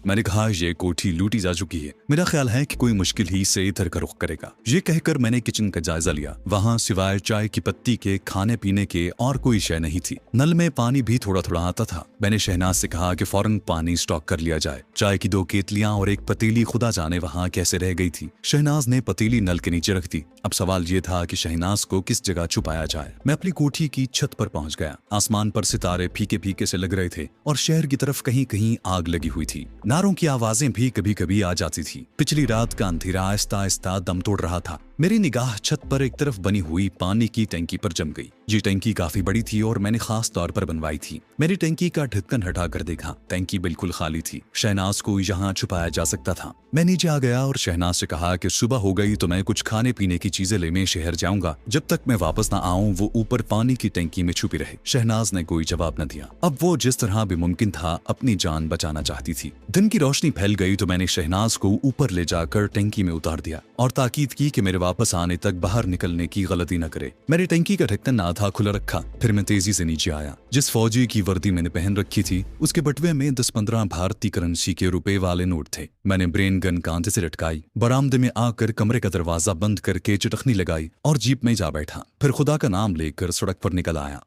मैंने कहा ये कोठी लूटी जा चुकी है, मेरा ख्याल है कि कोई मुश्किल ही से इधर का रुख करेगा। ये कहकर मैंने किचन का जायजा लिया। वहाँ सिवाय चाय की पत्ती के खाने पीने के और कोई शय नहीं थी। नल में पानी भी थोड़ा थोड़ा आता था। मैंने शहनाज से कहा कि फौरन पानी स्टॉक कर लिया जाए। चाय की 2 केतलियां और एक पतीली खुदा जाने वहाँ कैसे रह गई थी। शहनाज ने पतीली नल के नीचे रख दी। अब सवाल ये था कि शहनाज को किस जगह छुपाया जाए। मैं अपनी कोठी की छत पर पहुंच गया। आसमान पर सितारे फीके फीके से लग रहे थे और शहर की तरफ कहीं कहीं आग लगी हुई थी। नारों की आवाजें भी कभी कभी आ जाती थी। पिछली रात का अंधेरा आहिस्ता आहिस्ता दम तोड़ रहा था। मेरी निगाह छत पर एक तरफ बनी हुई पानी की टंकी पर जम गई। ये टंकी काफी बड़ी थी और मैंने खास तौर पर बनवाई थी। मेरी टंकी का ढक्कन हटाकर देखा, टंकी बिल्कुल खाली थी। शहनाज को यहाँ छुपाया जा सकता था। मैं नीचे आ गया और शहनाज से कहा कि सुबह हो गई तो मैं कुछ खाने पीने की चीजें लेने शहर जाऊंगा। जब तक मैं वापस न आऊं वो ऊपर पानी की टंकी में छुपी रहे। शहनाज ने कोई जवाब न दिया। अब वो जिस तरह भी मुमकिन था अपनी जान बचाना चाहती थी। दिन की रोशनी फैल गई तो मैंने शहनाज को ऊपर ले जाकर टंकी में उतार दिया और ताकीद की कि मेरे वापस आने तक बाहर निकलने की गलती न करे। मेरी टंकी का ढक्कन आधा खुला रखा। फिर मैं तेजी से नीचे आया। जिस फौजी की वर्दी मैंने पहन रखी थी उसके बटुए में 10-15 भारतीय करेंसी के रुपए वाले नोट थे। मैंने ब्रेन गन कांधे से लटकाई, बरामदे में आकर कमरे का दरवाजा बंद करके चटखनी लगाई और जीप में जा बैठा। फिर खुदा का नाम लेकर सड़क पर निकल आया।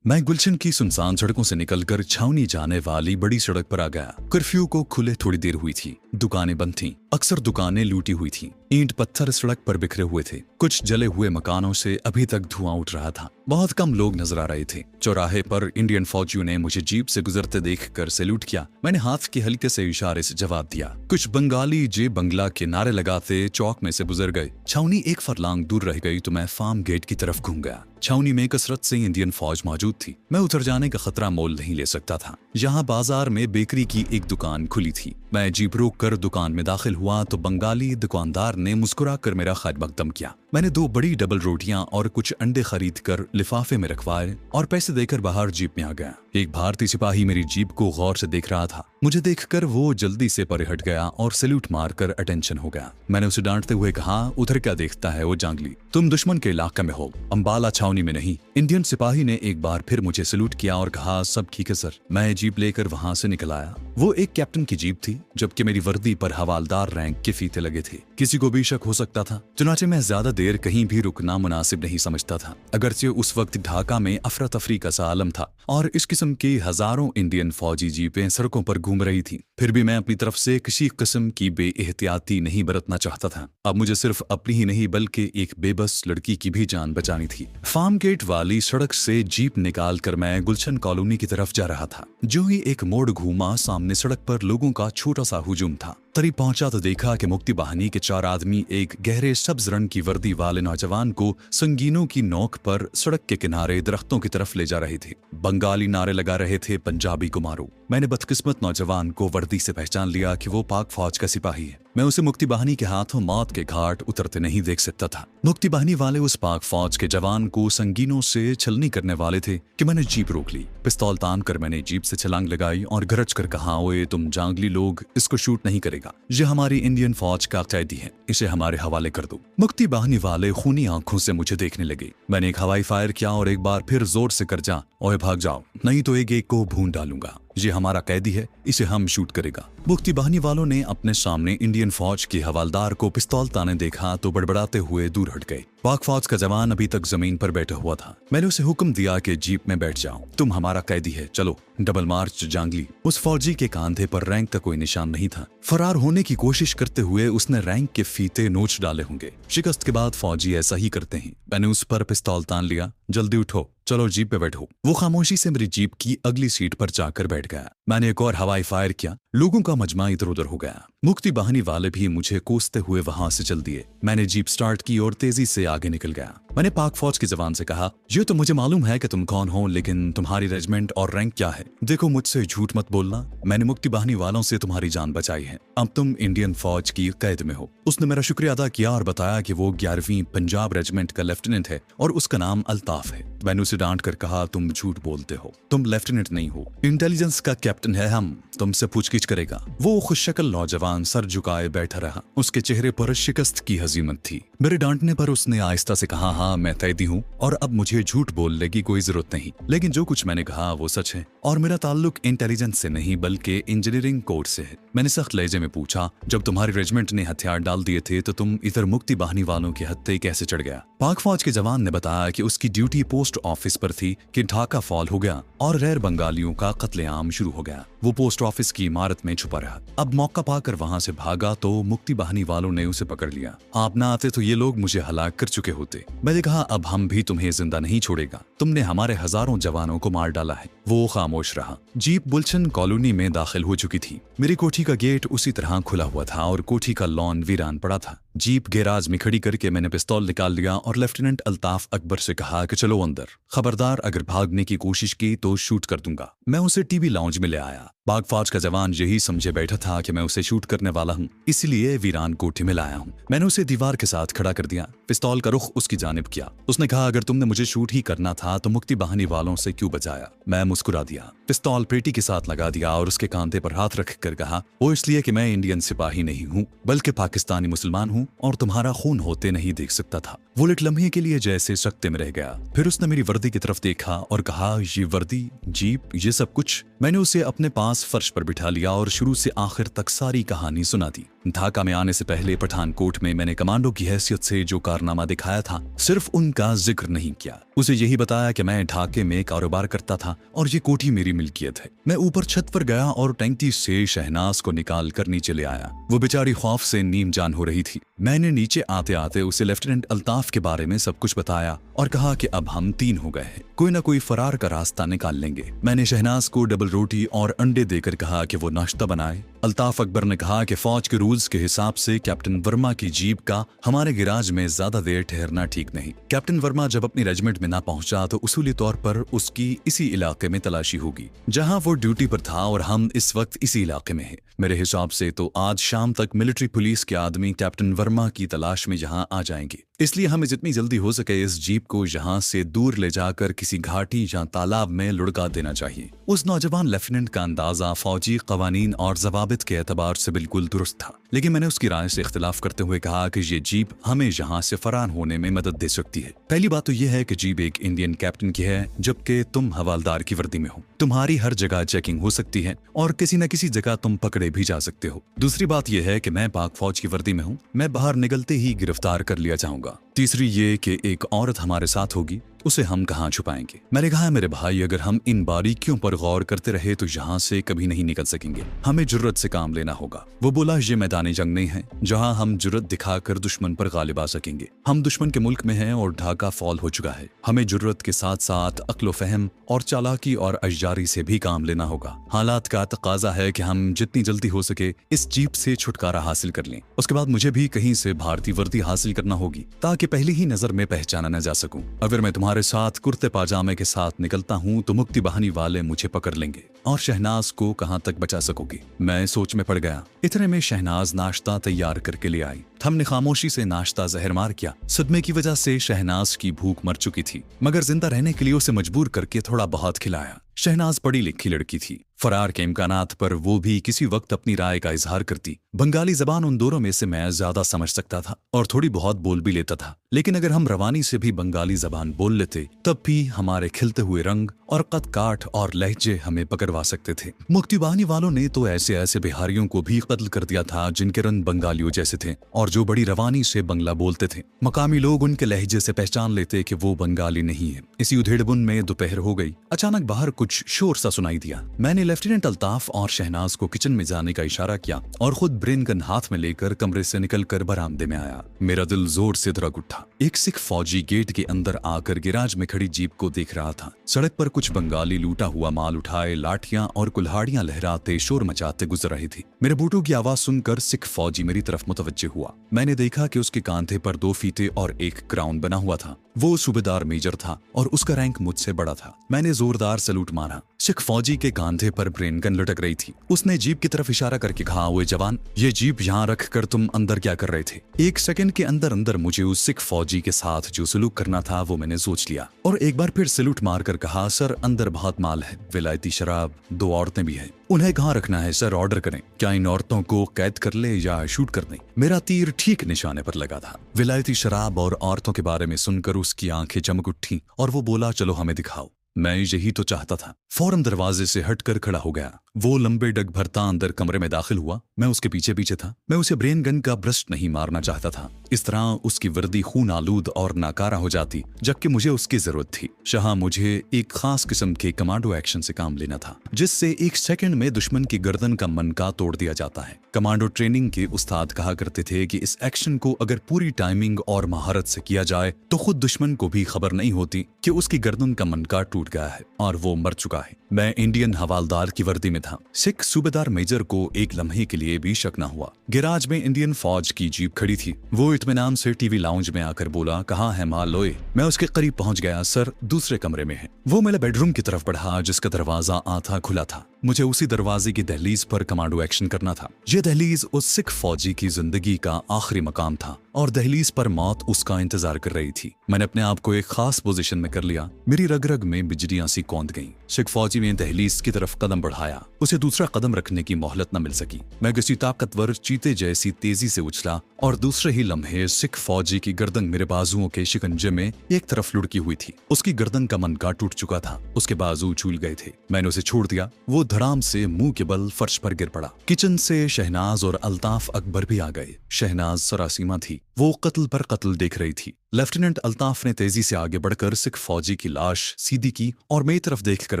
मैं गुलशन की सुनसान सड़कों से निकलकर छावनी जाने वाली बड़ी सड़क पर आ गया। कर्फ्यू को खुले थोड़ी देर हुई थी। दुकानें बंद थीं। अक्सर दुकानें लूटी हुई थीं। ईंट पत्थर सड़क पर बिखरे हुए थे। कुछ जले हुए मकानों से अभी तक धुआं उठ रहा था। बहुत कम लोग नजर आ रहे थे। चौराहे पर इंडियन फौजियों ने मुझे जीप से गुजरते देखकर सैल्यूट किया। मैंने हाथ के हल्के से इशारे से जवाब दिया। कुछ बंगाली जे बंगला के नारे लगाते चौक में से गुजर गए। छावनी एक फरलांग दूर रह गई तो मैं फार्म गेट की तरफ घूम गया। छावनी में कसरत से इंडियन फौज मौजूद थी। मैं उतर जाने का खतरा मोल नहीं ले सकता था। यहाँ बाजार में बेकरी की एक दुकान खुली थी। मैं जीप रोक कर दुकान में दाखिल हुआ तो बंगाली दुकानदार ने मुस्कुरा कर मेरा खैर मकदम किया। मैंने 2 बड़ी डबल रोटियां और कुछ अंडे खरीद कर लिफाफे में रखवाए और पैसे देकर बाहर जीप में आ गया। एक भारतीय सिपाही मेरी जीप को गौर से देख रहा था। मुझे देखकर वो जल्दी से परे हट गया और सैल्यूट मारकर अटेंशन हो गया। मैंने उसे डांटते हुए कहा, उधर क्या देखता है वो जांगली, तुम दुश्मन के इलाके में हो, अंबाला छावनी में नहीं। इंडियन सिपाही ने एक बार फिर मुझे सैल्यूट किया और कहा, सब ठीक है सर। मैं जीप लेकर वहां से निकल आया। वो एक कैप्टन की जीप थी, जबकि मेरी वर्दी पर हवालदार रैंक के फीते लगे थे। किसी को भी शक हो सकता था। चुनाचे मैं ज्यादा देर कहीं भी रुकना मुनासिब नहीं समझता था। अगरचे उस वक्त ढाका में अफरा तफरी का सा आलम था और इस किस्म की हजारों इंडियन फौजी जीपें सड़कों पर घूम रही थी। फिर भी मैं अपनी तरफ से किसी किस्म की बेएहतियाती नहीं बरतना चाहता था। अब मुझे सिर्फ अपनी ही नहीं बल्कि एक बेबस लड़की की भी जान बचानी थी। फार्म गेट वाली सड़क से जीप निकाल कर मैं गुलशन कॉलोनी की तरफ जा रहा था। जो ही एक मोड़ घूमा, सामने सड़क पर लोगों का छोटा सा हुजूम था। करीब पहुंचा तो देखा कि मुक्ति बाहिनी के 4 आदमी एक गहरे सब्ज रंग की वर्दी वाले नौजवान को संगीनों की नोक पर सड़क के किनारे दरख्तों की तरफ ले जा रहे थे। बंगाली नारे लगा रहे थे, पंजाबी को मारो। मैंने बदकिस्मत नौजवान को वर्दी से पहचान लिया कि वो पाक फौज का सिपाही है। मैं उसे मुक्ति बाहिनी के हाथों मौत के घाट उतरते नहीं देख सकता था। मुक्ति बाहिनी वाले उस पाक फौज के जवान को संगीनों से छलनी करने वाले थे कि मैंने जीप रोक ली। पिस्तौल तान कर मैंने जीप से छलांग लगाई और गरज कर कहा, ओए तुम जांगली लोग, इसको शूट नहीं करेगा। ये हमारी इंडियन फौज का कैदी है, इसे हमारे हवाले कर दो। मुक्ति बाहिनी वाले खूनी आंखों से मुझे देखने लगे। मैंने एक हवाई फायर किया और एक बार फिर जोर से कर जा, ओए भाग जाओ, नहीं तो एक एक को भून डालूंगा। ये हमारा कैदी है, इसे हम शूट करेगा। मुक्ति बाहिनी वालों ने अपने सामने इंडियन फौज के हवालदार को पिस्तौल ताने देखा तो बड़बड़ाते हुए दूर हट गए। पाक फौज का जवान अभी तक जमीन पर बैठा हुआ था। मैंने उसे हुक्म दिया कि जीप में बैठ जाओ, तुम हमारा कैदी है, चलो। डबल मार्च जांगली। उस फौजी के कांधे पर रैंक का कोई निशान नहीं था। फरार होने की कोशिश करते हुए उसने रैंक के फीते नोच डाले होंगे। शिकस्त के बाद फौजी ऐसा ही करते हैं। मैंने उस पर पिस्तौल तान लिया, जल्दी उठो, चलो जीप पे बैठो। वो खामोशी से मेरी जीप की अगली सीट पर जाकर बैठ गया। मैंने एक और हवाई फायर किया। लोगों का मजमा इधर उधर हो गया। मुक्ति बाहिनी वाले भी मुझे कोसते हुए वहां से चल दिए। मैंने जीप स्टार्ट की और तेजी से आगे निकल गया। मैंने पाक फौज के जवान से कहा, ये तो मुझे मालूम है कि तुम कौन हो, लेकिन तुम्हारी रेजिमेंट और रैंक क्या है? देखो, मुझसे झूठ मत बोलना। मैंने मुक्ति बाहिनी वालों से तुम्हारी जान बचाई है। अब तुम इंडियन फौज की कैद में हो। उसने मेरा शुक्रिया अदा किया और बताया कि वो 11वीं पंजाब रेजिमेंट का लेफ्टिनेंट है और उसका नाम अल्ताफ है। मैंने उसे डांट कर कहा, तुम झूठ बोलते हो, तुम लेफ्टिनेंट नहीं हो, इंटेलिजेंस का कैप्टन है हम, तुमसे पूछगिछ करेगा। वो खुशशक्ल नौजवान सर झुकाए बैठा रहा। उसके चेहरे पर शिकस्त की हजीमत थी। मेरे डांटने पर उसने आहिस्ता से कहा, हाँ मैं कैदी हूँ और अब मुझे झूठ बोलने की कोई जरूरत नहीं, लेकिन जो कुछ मैंने कहा वो सच है और मेरा ताल्लुक इंटेलिजेंस से नहीं बल्कि इंजीनियरिंग कोर्स से है। मैंने सख्त लहजे में पूछा, जब तुम्हारी रेजिमेंट ने हथियार डाल दिए थे तो तुम इधर मुक्ति बाहिनी वालों के हत्थे कैसे चढ़ गया? पाक फौज के जवान ने बताया कि उसकी ड्यूटी पोस्ट ऑफिस पर थी कि ढाका फॉल हो गया और गैर बंगालियों का कत्लेआम शुरू हो गया। वो पोस्ट ऑफिस की इमारत में छुपा रहा। अब मौका पाकर वहां से भागा तो मुक्ति बाहिनी वालों ने उसे पकड़ लिया। आप ना आते तो ये लोग मुझे हलाक कर चुके होते। मैंने कहा, अब हम भी तुम्हें जिंदा नहीं छोड़ेगा, तुमने हमारे हजारों जवानों को मार डाला है। वो खामोश रहा। जीप बुलशन कॉलोनी में दाखिल हो चुकी थी। मेरी कोठी का गेट उसी तरह खुला हुआ था और कोठी का लॉन वीरान पड़ा था। जीप गैराज में खड़ी करके मैंने पिस्तौल निकाल लिया और लेफ्टिनेंट अल्ताफ अकबर से कहा कि चलो अंदर, खबरदार अगर भागने की कोशिश की तो शूट कर दूंगा। मैं उसे टीवी लाउंज में ले आया। पाक फौज का जवान यही समझे बैठा था कि मैं उसे शूट करने वाला हूँ, इसलिए वीरान कोठी में लाया हूँ। मैंने उसे दीवार के साथ खड़ा कर दिया, पिस्तौल का रुख उसकी जानिब किया। उसने कहा, अगर तुमने मुझे शूट ही करना था तो मुक्ति बाहिनी वालों से क्यों बचाया? मैं मुस्कुरा दिया, पिस्तौल पेटी के साथ लगा दिया और उसके कांधे पर हाथ रख कर कहा, वो इसलिए कि मैं इंडियन सिपाही नहीं हूँ बल्कि पाकिस्तानी मुसलमान हूँ और तुम्हारा खून होते नहीं देख सकता था। वो एक लम्हे के लिए जैसे सकते में रह गया। फिर उसने मेरी वर्दी की तरफ देखा और कहा, ये वर्दी, जीप, ये सब कुछ? मैंने उसे अपने पास फर्श पर बिठा लिया और शुरू से आखिर तक सारी कहानी सुना दी। ढाका में आने से पहले पठानकोट में मैंने कमांडो की हैसियत से जो कारनामा दिखाया था सिर्फ उनका जिक्र नहीं किया। उसे यही बताया कि मैं ढाके में कारोबार करता था और ये कोठी मेरी मिल्कियत है। मैं ऊपर छत पर गया और टैंकी से शहनाज को निकाल कर नीचे ले आया। वो बेचारी खौफ से नीम जान हो रही थी। मैंने नीचे आते आते उसे लेफ्टिनेंट अल्ताफ के बारे में सब कुछ बताया और कहा कि अब हम 3 हो गए हैं, कोई ना कोई फरार का रास्ता निकाल लेंगे। मैंने शहनाज को डबल रोटी और अंडे देकर कहा कि वो नाश्ता बनाए। अल्ताफ अकबर ने कहा कि फौज के रूल्स के हिसाब से कैप्टन वर्मा की जीप का हमारे गिराज में ज्यादा देर ठहरना ठीक नहीं। कैप्टन वर्मा जब अपनी रेजिमेंट में ना पहुंचा तो उसूली तौर पर उसकी इसी इलाके में तलाशी होगी जहां वो ड्यूटी पर था और हम इस वक्त इसी इलाके में हैं। मेरे हिसाब से तो आज शाम तक मिलिट्री पुलिस के आदमी कैप्टन वर्मा की तलाश में यहाँ आ जाएंगे, इसलिए हमें जितनी जल्दी हो सके इस जीप को यहाँ से दूर ले जाकर किसी घाटी या तालाब में लुढ़का देना चाहिए। उस नौजवान लेफ्टिनेंट का अंदाजा फौजी कवानीन और जवाबित के एतबार से बिल्कुल दुरुस्त था, लेकिन मैंने उसकी राय से इख्तिलाफ करते हुए कहा कि ये जीप हमें यहाँ से फरार होने में मदद दे सकती है। पहली बात तो यह है कि जीप एक इंडियन कैप्टन की है जबकि तुम हवालदार की वर्दी में हो। तुम्हारी हर जगह चेकिंग हो सकती है और किसी न किसी जगह तुम पकड़े भी जा सकते हो। दूसरी बात यह है कि मैं पाक फौज की वर्दी में हूँ, मैं बाहर निकलते ही गिरफ्तार कर लिया जाऊंगा। तीसरी ये कि एक औरत हमारे साथ होगी, उसे हम कहाँ छुपाएंगे? मैंने कहा, मेरे भाई, अगर हम इन बारीकियों पर गौर करते रहे तो यहाँ से कभी नहीं निकल सकेंगे। हमें जुर्रत से काम लेना होगा। वो बोला, ये मैदानी जंग नहीं है जहाँ हम जुर्रत दिखाकर दुश्मन पर गालिब आ सकेंगे। हम दुश्मन के मुल्क में हैं और ढाका फॉल हो चुका है। हमें जुर्रत के साथ साथ अक्लो फहम और चालाकी और अय्यारी से भी काम लेना होगा। हालात का तकाजा है कि हम जितनी जल्दी हो सके इस जीप से छुटकारा हासिल कर लें। उसके बाद मुझे भी कहीं से भारतीय वर्दी हासिल करना होगी ताकि पहली ही नजर में पहचाना न जा सकूं। अगर मैं तुम्हारे साथ कुर्ते पाजामे के साथ निकलता हूं तो मुक्ति बाहिनी वाले मुझे पकड़ लेंगे और शहनाज को कहां तक बचा सकोगी? मैं सोच में पड़ गया। इतने में शहनाज नाश्ता तैयार करके ले आई। हमने खामोशी से नाश्ता जहरमार किया। सदमे की वजह से शहनाज की भूख मर चुकी थी, मगर जिंदा रहने के लिए उसे मजबूर करके थोड़ा बहुत खिलाया। शहनाज पढ़ी लिखी लड़की थी। फरार के इम्कानात पर वो भी किसी वक्त अपनी राय का इजहार करती। बंगाली जबान उन दोनों में से मैं ज्यादा समझ सकता था और थोड़ी बहुत बोल भी लेता था, लेकिन अगर हम रवानी से भी बंगाली जबान बोल लेते तब भी हमारे खिलते हुए रंग और कद काठ और लहजे हमें पकड़वा सकते थे। मुक्ति बाहिनी वालों ने तो ऐसे ऐसे बिहारियों को भी कत्ल कर दिया था जिनके रंग बंगालियों जैसे थे और जो बड़ी रवानी से बंगला बोलते थे। मकामी लोग उनके लहजे से पहचान लेते कि वो बंगाली नहीं है। इसी उधेड़बुन में दोपहर हो गई। अचानक बाहर कुछ शोर सा सुनाई दिया। मैंने लेफ्टिनेंट अल्ताफ और शहनाज को किचन में जाने का इशारा किया और खुद ब्रेन गन हाथ में लेकर कमरे से निकलकर बरामदे में आया। मेरा दिल जोर से धड़क उठा। एक सिख फौजी गेट के अंदर आकर गिराज में खड़ी जीप को देख रहा था। सड़क पर कुछ बंगाली लूटा हुआ माल उठाए लाठियां और कुल्हाड़ियां लहराते शोर मचाते गुजर रही थी। मेरे बूटों की आवाज सुनकर सिख फौजी मेरी तरफ मुतवज्जे हुआ। मैंने देखा कि उसके कांधे पर 2 फीते और एक क्राउन बना हुआ था। वो सूबेदार मेजर था और उसका रैंक मुझसे बड़ा था। मैंने जोरदार सैल्यूट मारा। सिख फौजी के कांधे पर ब्रेन गन लटक रही थी। उसने जीप की तरफ इशारा करके कहा, ओए जवान, ये जीप यहाँ रख कर तुम अंदर क्या कर रहे थे? एक सेकंड के अंदर अंदर मुझे उस सिख फौजी के साथ जो सलूक करना था वो मैंने सोच लिया और एक बार फिर सैल्यूट मारकर कहा, सर अंदर बहुत माल है, विलायती शराब, 2 औरतें भी हैं। उन्हें कहाँ रखना है सर? ऑर्डर करें। क्या इन औरतों को कैद कर ले या शूट कर दें? मेरा तीर ठीक निशाने पर लगा था। विलायती शराब और औरतों के बारे में सुनकर उसकी आंखें चमक उठी और वो बोला, चलो हमें दिखाओ। मैं यही तो चाहता था। फौरन दरवाजे से हटकर खड़ा हो गया। वो लंबे डग भरता अंदर कमरे में दाखिल हुआ। मैं उसके पीछे पीछे था। मैं उसे ब्रेन गन का ब्रस्ट नहीं मारना चाहता था। इस तरह उसकी वर्दी खून आलूद और नाकारा हो जाती, जबकि मुझे उसकी जरूरत थी। शाह मुझे एक खास किस्म के कमांडो एक्शन से काम लेना था, जिससे 1 सेकंड में दुश्मन की गर्दन का मनका तोड़ दिया जाता है। कमांडो ट्रेनिंग के उस्ताद कहा करते थे कि इस एक्शन को अगर पूरी टाइमिंग और महारत से किया जाए तो खुद दुश्मन को भी खबर नहीं होती कि उसकी गर्दन का मनका टूट गया है और वो मर चुका है। मैं इंडियन हवालदार की वर्दी में था। सिख सूबेदार मेजर को एक लम्हे के लिए भी शक न हुआ। गैराज में इंडियन फौज की जीप खड़ी थी। वो इत्मीनान से टीवी लाउंज में आकर बोला, कहाँ है माल लोए? मैं उसके करीब पहुंच गया। सर दूसरे कमरे में है। वो मेरे बेडरूम की तरफ बढ़ा, जिसका दरवाजा आधा खुला था। मुझे उसी दरवाजे की दहलीज पर कमांडो एक्शन करना था। यह दहलीज उस सिख फौजी की जिंदगी का आखिरी मकाम था और दहलीज पर मौत उसका इंतजार कर रही थी। मैंने अपने आप को एक खास पोजीशन में कर लिया। मेरी रग रग में बिजलियां सी कौंध गईं। सिख फौजी ने दहलीज की तरफ कदम बढ़ाया। उसे दूसरा कदम रखने की मोहलत न मिल सकी। मैं किसी ताकतवर चीते जैसी तेजी से उछला और दूसरे ही लम्हे सिख फौजी की गर्दन मेरे बाजुओं के शिकंजे में एक तरफ लुढ़की हुई थी। उसकी गर्दन का मनका टूट चुका था। उसके बाजू झूल गए थे। मैंने उसे छोड़ दिया। वो धड़ाम से मुंह के बल फर्श पर गिर पड़ा। किचन से शहनाज और अल्ताफ अकबर भी आ गए। शहनाज सरासीमा थी। वो कत्ल पर कत्ल देख रही थी। लेफ्टिनेंट अल्ताफ ने तेजी से आगे बढ़कर सिख फौजी की लाश सीधी की और मेरी तरफ देखकर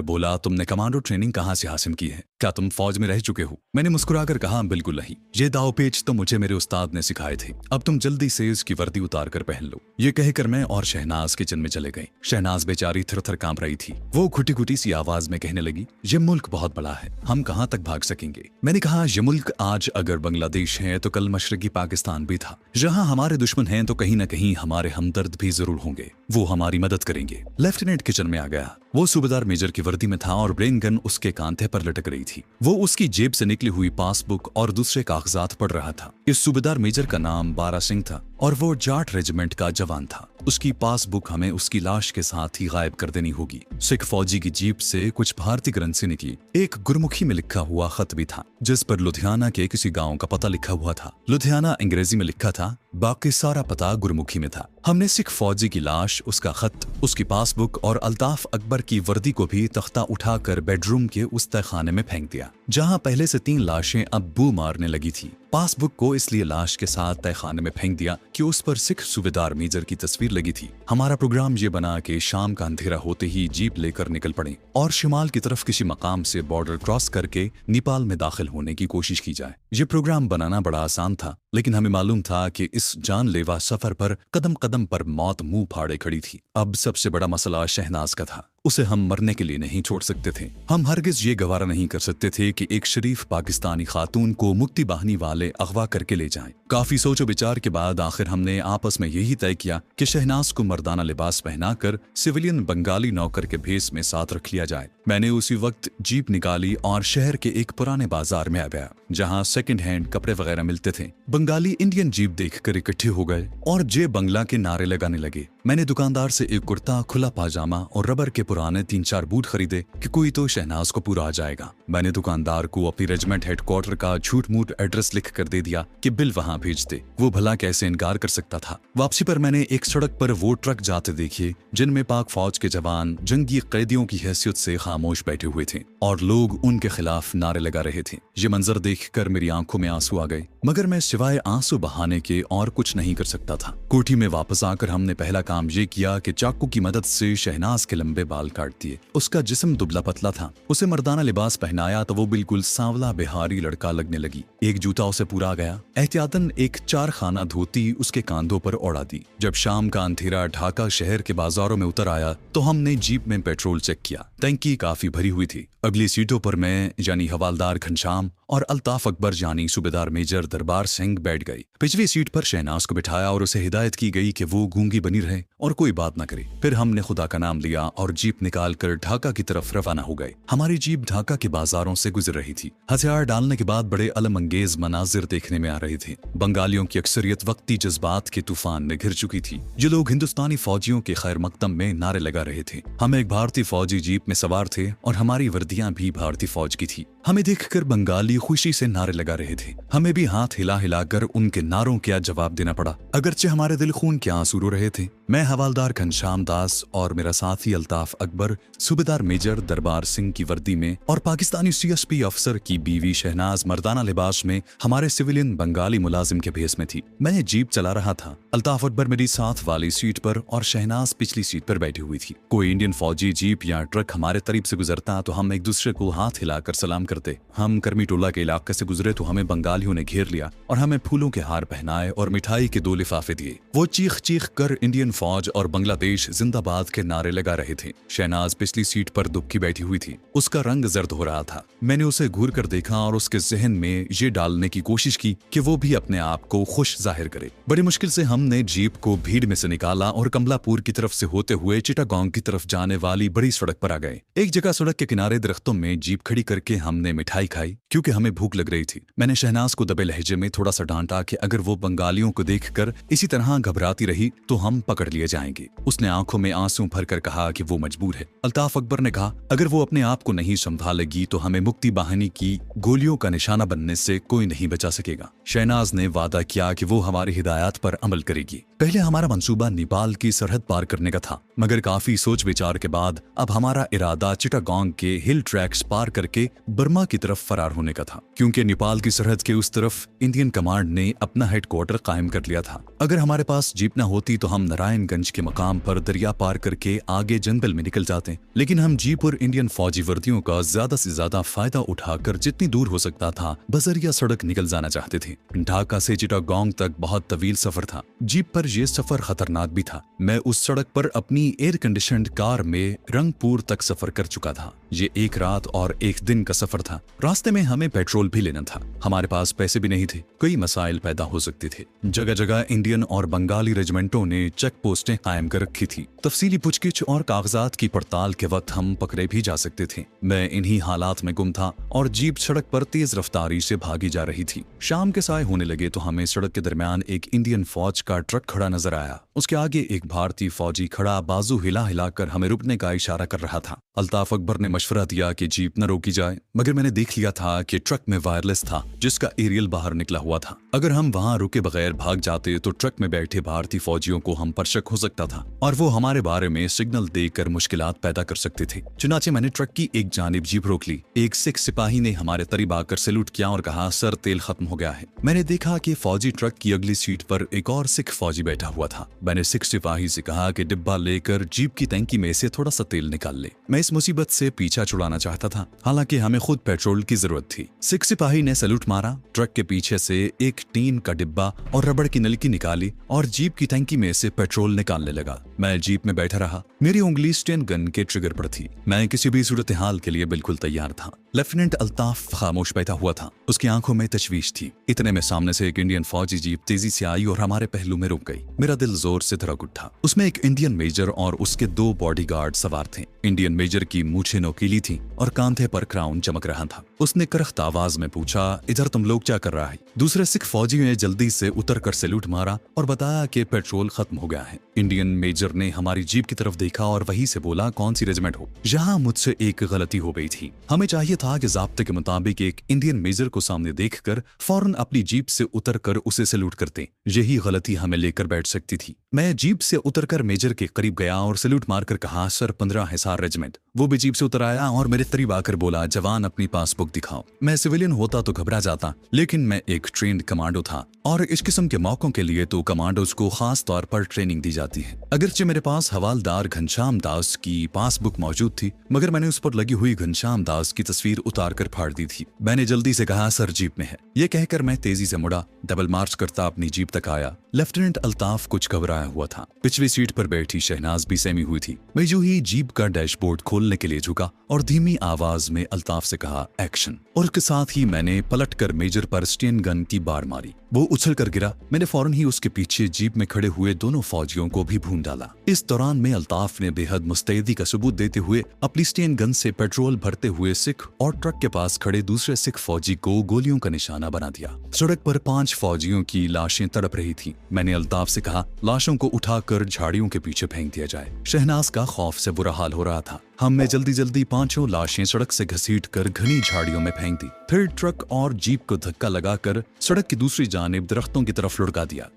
बोला, तुमने कमांडो ट्रेनिंग कहाँ से हासिल की है? क्या तुम फौज में रह चुके हो? मैंने मुस्कुराकर कहा, बिल्कुल नहीं। ये दावपेच तो मुझे मेरे उस्ताद ने सिखाए थे। अब तुम जल्दी से इसकी वर्दी उतार कर पहन लो। ये कहकर मैं और शहनाज किचन में चले गए। शहनाज बेचारी थर-थर कांप रही थी। वो घुटी-घुटी सी आवाज में कहने लगी, ये मुल्क बहुत बड़ा है, हम कहाँ तक भाग सकेंगे? मैंने कहा, ये मुल्क आज अगर बांग्लादेश है तो कल मशरकी पाकिस्तान भी था। जहाँ हमारे दुश्मन हैं तो कहीं न कहीं हमारे हमदर्द भी जरूर होंगे। वो हमारी मदद करेंगे। लेफ्टिनेंट किचन में आ गया। वो सूबेदार मेजर की वर्दी में था और ब्रेन गन उसके कांधे पर लटक रही थी। वो उसकी जेब से निकली हुई पासबुक और दूसरे कागजात पढ़ रहा था। इस सूबेदार मेजर का नाम बारा सिंह था और वो जाट रेजिमेंट का जवान था। उसकी पासबुक हमें उसकी लाश के साथ ही गायब कर देनी होगी। सिख फौजी की जीप से कुछ भारतीय करेंसी निकली। एक गुरमुखी में लिखा हुआ खत भी था, जिस पर लुधियाना के किसी गांव का पता लिखा हुआ था। लुधियाना अंग्रेजी में लिखा था, बाकी सारा पता गुरमुखी में था। हमने सिख फौजी की लाश, उसका खत, उसकी पासबुक और अल्ताफ अकबर की वर्दी को भी तख्ता उठाकर बेडरूम के उस तहखाने में फेंक दिया, जहां पहले से 3 लाशें अब बू मारने लगी थी। पासबुक को इसलिए लाश के साथ तहखाने में फेंक दिया कि उस पर सिख सूबेदार मेजर की तस्वीर लगी थी। हमारा प्रोग्राम ये बना कि शाम का अंधेरा होते ही जीप लेकर निकल पड़े और शिमाल की तरफ किसी मकाम से बॉर्डर क्रॉस करके नेपाल में दाखिल होने की कोशिश की जाए। ये प्रोग्राम बनाना बड़ा आसान था, लेकिन हमें मालूम था कि इस जानलेवा सफर पर कदम कदम पर मौत मुंह फाड़े खड़ी थी। अब सबसे बड़ा मसला शहनाज का था। उसे हम मरने के लिए नहीं छोड़ सकते थे। हम हरगिज ये गवारा नहीं कर सकते थे कि एक शरीफ पाकिस्तानी खातून को मुक्ति बाहिनी वाले अगवा करके ले जाएं। काफी सोचो विचार के बाद आखिर हमने आपस में यही तय किया कि शहनाज को मर्दाना लिबास पहनाकर सिविलियन बंगाली नौकर के भेस में साथ रख लिया जाए। मैंने उसी वक्त जीप निकाली और शहर के एक पुराने बाजार में आ गया, जहाँ सेकंड हैंड कपड़े वगैरह मिलते थे। बंगाली इंडियन जीप देखकर इकट्ठे हो गए और जे बंगला के नारे लगाने लगे। मैंने दुकानदार से एक कुर्ता, खुला पाजामा और रबर के पुराने 3-4 बूट खरीदे कि कोई तो शहनाज को पूरा आ जाएगा। मैंने दुकानदार को अपनी रेजिमेंट हेडक्वार्टर का झूठ मूठ एड्रेस लिख कर दे दिया कि बिल वहां भेज दे। वो भला कैसे इनकार कर सकता था। वापसी पर मैंने एक सड़क पर वो ट्रक जाते देखे जिनमें पाक फौज के जवान जंगी कैदियों की हैसियत से खामोश बैठे हुए थे और लोग उनके खिलाफ नारे लगा रहे थे। ये मंजर देखकर मेरी आंखों में आंसू आ गए, मगर मैं सिवाय आंसू बहाने के और कुछ नहीं कर सकता था। कोठी में वापस आकर हमने पहला काम ये किया कि चाकू की मदद से शहनाज के लंबे बाल काट दिए। उसका जिस्म दुबला पतला था। उसे मर्दाना लिबास पहनाया तो वो बिल्कुल सांवला बिहारी लड़का लगने लगी। एक जूता उसे पूरा आ गया। एहतियातन एक 4 खाना धोती उसके कांधों पर ओढ़ा दी। जब शाम का अंधेरा ढाका शहर के बाजारों में उतर आया तो हमने जीप में पेट्रोल चेक किया। टंकी काफी भरी हुई थी। अगली सीटों पर मैं यानी हवालदार घनश्याम और अल्ताफ अकबर यानी सूबेदार मेजर दरबार सिंह बैठ गई। पिछली सीट पर शहनाज को बिठाया और उसे हिदायत की गई कि वो गूंगी बनी रहे। जाए और कोई बात ना करे। फिर हमने खुदा का नाम लिया और जीप निकाल कर ढाका की तरफ रवाना हो गए। हमारी जीप ढाका के बाजारों से गुजर रही थी। हथियार डालने के बाद बड़े अलमंगेज मनाजिर देखने में आ रहे थे। बंगालियों की अक्सरियत वक्ती जज्बात के तूफान में घिर चुकी थी। जो लोग हिंदुस्तानी फौजियों के खैर मकदम में नारे लगा रहे थे। हम एक भारतीय फौजी जीप में सवार थे और हमारी वर्दियां भी भारतीय फौज की थी। हमें देखकर बंगाली खुशी से नारे लगा रहे थे। हमें भी हाथ हिला हिलाकर उनके नारों का जवाब देना पड़ा, अगरचे हमारे दिल खून के आंसू रो रहे थे। मैं हवालदार घनश्याम दास और मेरा साथी अल्ताफ अकबर सूबेदार मेजर दरबार सिंह की वर्दी में और पाकिस्तानी CSP अफसर की बीवी शहनाज मर्दाना लिबास में हमारे सिविलियन बंगाली मुलाजिम के भेस में थी। मैं जीप चला रहा था। अल्ताफ अकबर मेरी साथ वाली सीट पर और शहनाज पिछली सीट पर बैठी हुई थी। कोई इंडियन फौजी जीप या ट्रक हमारे करीब से गुजरता तो हम एक दूसरे को हाथ हिलाकर सलाम करते। हम कर्मी टोला के इलाके से गुजरे तो हमें बंगालियों ने घेर लिया और हमें फूलों के हार पहनाए और मिठाई के 2 लिफाफे दिए। वो चीख चीख कर इंडियन फौज और बांग्लादेश जिंदाबाद के नारे लगा रहे थे। शहनाज पिछली सीट पर दुबकी बैठी हुई थी। उसका रंग जर्द हो रहा था। मैंने उसे घूर कर देखा और उसके जहन में ये डालने की कोशिश की कि वो भी अपने आप को खुश जाहिर करे। बड़ी मुश्किल से हमने जीप को भीड़ में से निकाला और कमलापुर की तरफ से होते हुए चिटागोंग की तरफ जाने वाली बड़ी सड़क पर आ गए। एक जगह सड़क के किनारे दरख्तों में जीप खड़ी करके हमने मिठाई खाई क्योंकि हमें भूख लग रही थी। मैंने शहनाज को दबे लहजे में थोड़ा सा डांटा कि अगर वो बंगालियों को देखकर इसी तरह घबराती रही तो हम पकड़ लिए जाएंगे। उसने आंखों में आंसू भरकर कहा कि वो मजबूर है। अल्ताफ अकबर ने कहा, अगर वो अपने आप को नहीं संभालेगी तो हमें मुक्ति बाहिनी की गोलियों का निशाना बनने से कोई नहीं बचा सकेगा। शहनाज ने वादा किया कि वो हमारी हिदायत पर अमल करेगी। पहले हमारा मंसूबा नेपाल की सरहद पार करने का था, मगर काफी सोच विचार के बाद अब हमारा इरादा चिटागोंग के हिल ट्रैक्स पार करके बर्मा की तरफ फरार होने का था, क्योंकि नेपाल की सरहद के उस तरफ इंडियन कमांड ने अपना हेडक्वार्टर कायम कर लिया था। अगर हमारे पास जीप न होती तो हम नारायणगंज के मकाम पर दरिया पार करके आगे जंगल में निकल जाते, लेकिन हम जीप और इंडियन फौजी वर्दियों का ज्यादा से ज्यादा फायदा उठाकर जितनी दूर हो सकता था बजरिया सड़क निकल जाना चाहते थे। ढाका से चिटागोंग तक बहुत तवील सफर था। जीप पर यह सफर खतरनाक भी था। मैं उस सड़क पर अपनी एयर कंडीशनड कार में रंगपुर तक सफर कर चुका था। ये 1 रात और 1 दिन का सफर था। रास्ते में हमें पेट्रोल भी लेना था। हमारे पास पैसे भी नहीं थे। कई मसाइल पैदा हो सकते थे। जगह जगह इंडियन और बंगाली रेजिमेंटों ने चेक पोस्टें कायम कर रखी थी। तफसीली पूछगिछ और कागजात की पड़ताल के वक्त हम पकड़े भी जा सकते थे। मैं इन्हीं हालात में गुम था और जीप सड़क पर तेज रफ्तारी से भागी जा रही थी। शाम के साय होने लगे तो हमें सड़क के दरमियान एक इंडियन फौज का ट्रक खड़ा नजर आया। उसके आगे एक भारतीय फौजी खड़ा बाजू हिला हिलाकर हमें रुकने का इशारा कर रहा था। अल्ताफ अकबर ने मशवरा दिया कि जीप न रोकी जाए, मगर मैंने देख लिया था कि ट्रक में वायरलेस था जिसका एरियल बाहर निकला हुआ था। अगर हम वहां रुके बगैर भाग जाते तो ट्रक में बैठे भारतीय फौजियों को हम पर शक हो सकता था और वो हमारे बारे में सिग्नल देकर मुश्किलात पैदा कर सकते थे। चुनाचे मैंने ट्रक की एक जानिब जीप रोक ली। एक सिख सिपाही ने हमारे करीब आकर सैल्यूट किया और कहा, सर तेल खत्म हो गया है। मैंने देखा कि फौजी ट्रक की अगली सीट पर एक और सिख फौजी बैठा हुआ था। मैंने सिख सिपाही से कहा कि डिब्बा लेकर जीप की टंकी में से थोड़ा सा तेल निकाल ले। मैं इस मुसीबत से पीछा छुड़ाना चाहता था, हालांकि हमें खुद पेट्रोल की जरूरत थी। सिख सिपाही ने सैल्यूट मारा, ट्रक के पीछे से एक टीन का डिब्बा और रबड़ की नलकी निकाली और जीप की टंकी में से पेट्रोल निकालने लगा। मैं जीप में बैठा रहा। मेरी उंगली स्टेन गन के ट्रिगर पर थी। मैं किसी भी सूरत हाल के लिए बिल्कुल तैयार था। लेफ्टिनेंट अल्ताफ खामोश बैठा हुआ था। उसकी आंखों में तशवीश थी। इतने में सामने से एक इंडियन फौजी जीप तेजी से आई और हमारे पहलू में रुक गई। मेरा दिल जोर से धड़क उठा। उसमें एक इंडियन मेजर और उसके 2 बॉडीगार्ड सवार थे। इंडियन मेजर की मूछें नोकीली थी और कांधे पर क्राउन चमक रहा था। उसने करख्त आवाज में पूछा, इधर तुम लोग क्या कर रहा है? दूसरे सिख फौजी ने जल्दी से उतर कर सैल्यूट मारा और बताया कि पेट्रोल खत्म हो गया है। इंडियन मेजर ने हमारी जीप की तरफ देखा और वहीं से बोला, कौन सी रेजिमेंट हो? यहाँ मुझसे एक गलती हो गई थी। हमें चाहिए था कि ज़ाब्ते के मुताबिक एक इंडियन मेजर को सामने देखकर फौरन अपनी जीप से उतरकर उसे सैल्यूट करते। यही गलती हमें लेकर बैठ सकती थी। मैं जीप से उतरकर मेजर के करीब गया और सैल्यूट मारकर कहा, सर 15 हिसार रेजिमेंट। वो भी जीप से उतर आया और मेरे करीब आकर बोला, जवान अपनी पासबुक दिखाओ। मैं सिविलियन होता तो घबरा जाता, लेकिन मैं एक ट्रेंड कमांडो था और इस किस्म के मौकों के लिए तो कमांडोज को खास तौर पर ट्रेनिंग दी जाती है। अगरचे मेरे पास हवालदार घनश्याम दास की पासबुक मौजूद थी, मगर मैंने उस पर लगी हुई घनश्याम दास की तस्वीर उतार कर फाड़ दी थी। मैंने जल्दी से कहा, सर जीप में है। ये कहकर मैं तेजी से मुड़ा, डबल मार्च करता अपनी जीप तक आया। लेफ्टिनेंट अल्ताफ कुछ घबराया हुआ था। पिछली सीट पर बैठी शहनाज भी सहमी हुई थी। मैं यूं ही जीप का डैशबोर्ड खोल बोलने के लिए झुका और धीमी आवाज में अल्ताफ से कहा एक्शन, और उसके साथ ही मैंने पलटकर मेजर पर स्टेन गन की बाड़ मारी। वो उछल कर गिरा। मैंने फौरन ही उसके पीछे जीप में खड़े हुए दोनों फौजियों को भी भून डाला। इस दौरान में अल्ताफ ने बेहद मुस्तैदी का सबूत देते हुए अपनी स्टेन गन से पेट्रोल भरते हुए सिख और ट्रक के पास खड़े दूसरे सिख फौजी को गोलियों का निशाना बना दिया। सड़क पर 5 फौजियों की लाशें तड़प रही थी। मैंने अल्ताफ से कहा लाशों को उठाकर झाड़ियों के पीछे फेंक दिया जाए। शहनाज का खौफ से बुरा हाल हो रहा था। हमने जल्दी जल्दी 5 लाशें सड़क से घसीट कर घनी झाड़ियों में फेंक दी। फिर ट्रक और जीप को धक्का लगाकर सड़क की दूसरी जानिब दरख्तों की तरफ लुढ़का दिया।